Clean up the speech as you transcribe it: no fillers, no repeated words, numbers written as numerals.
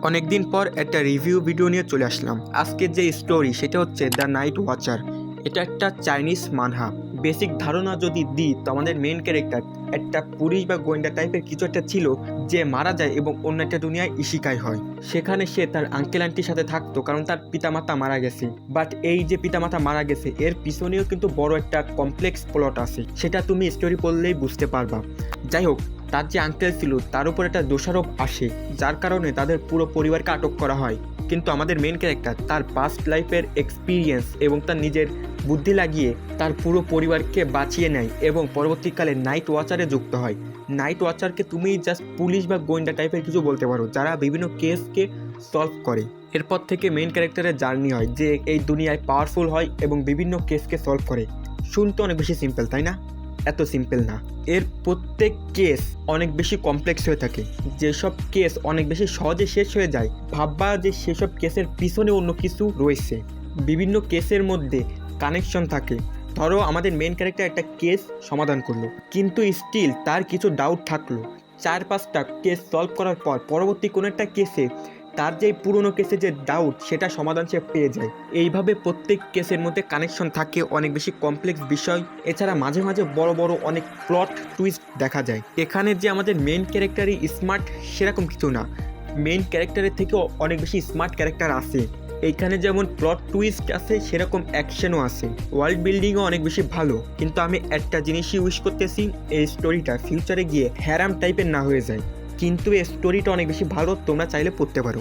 অনেকদিন পর একটা রিভিউ ভিডিও নিয়ে চলে আসলাম। আজকের যে স্টোরি সেটা হচ্ছে দ্য নাইট ওয়াচার। এটা একটা চাইনিজ মানহা। বেসিক ধারণা যদি দিই তো আমাদের মেন ক্যারেক্টার একটা পুলিশ বা গোয়েন্দা টাইপের কিছু একটা ছিল যে মারা যায় এবং অন্য একটা দুনিয়ায় ইশিকাই হয়। সেখানে সে তার আঙ্কেল আন্টির সাথে থাকতো কারণ তার পিতামাতা মারা গেছে। বাট এই যে পিতামাতা মারা গেছে এর পিছনেও কিন্তু বড় একটা কমপ্লেক্স প্লট আছে, সেটা তুমি স্টোরি পড়লেই বুঝতে পারবা। যাই হোক, তার যে আঙ্কেল ছিল তার উপর একটা দোষারোপ আসে, যার কারণে তাদের পুরো পরিবারকে আটক করা হয়। কিন্তু আমাদের মেন ক্যারেক্টার তার পাস্ট লাইফের এক্সপিরিয়েন্স এবং তার নিজের বুদ্ধি লাগিয়ে তার পুরো পরিবারকে বাঁচিয়ে নেয় এবং পরবর্তীকালে নাইট ওয়াচারে যুক্ত হয়। নাইট ওয়াচারকে তুমি জাস্ট পুলিশ বা গোয়েন্দা টাইপের কিছু বলতে পারো, যারা বিভিন্ন কেসকে সলভ করে। এরপর থেকে মেন ক্যারেক্টারের জার্নি হয় যে এই দুনিয়ায় পাওয়ারফুল হয় এবং বিভিন্ন কেসকে সলভ করে। শুনতে অনেক বেশি সিম্পল, তাই না? এত সিম্পল না। এর প্রত্যেক কেস অনেক বেশি কমপ্লেক্স হয়ে থাকে। যেসব কেস অনেক বেশি সহজে শেষ হয়ে যায়, ভাববা যে সেসব কেসের পিছনে অন্য কিছু রয়েছে। বিভিন্ন কেসের মধ্যে কানেকশন থাকে। ধরো আমাদের মেন ক্যারেক্টার একটা কেস সমাধান করলো, কিন্তু স্টিল তার কিছু ডাউট থাকলো। 4-5টা কেস সলভ করার পর পরবর্তী কোনো একটা কেসে তার যে পুরনো কেসে যে ডাউট সেটা সমাধান সে পেয়ে যায়। এইভাবে প্রত্যেক কেসের মধ্যে কানেকশন থাকে, অনেক বেশি কমপ্লেক্স বিষয়। এছাড়া মাঝে মাঝে বড় বড় অনেক প্লট টুইস্ট দেখা যায়। এখানে যে আমাদের মেন ক্যারেক্টারই স্মার্ট সেরকম কিছু না, মেন ক্যারেক্টারের থেকেও অনেক বেশি স্মার্ট ক্যারেক্টার আছে। এইখানে যেমন প্লট টুইস্ট আছে সেরকম অ্যাকশনও আছে, ওয়ার্ল্ড বিল্ডিংও অনেক বেশি ভালো। কিন্তু আমি একটা জিনিসই উইশ করতেছি, এই স্টোরিটা ফিউচারে গিয়ে হ্যারাম টাইপের না হয়ে যায়। কিন্তু এই স্টোরিটা অনেক বেশি ভালো, তোমরা চাইলে পড়তে পারো।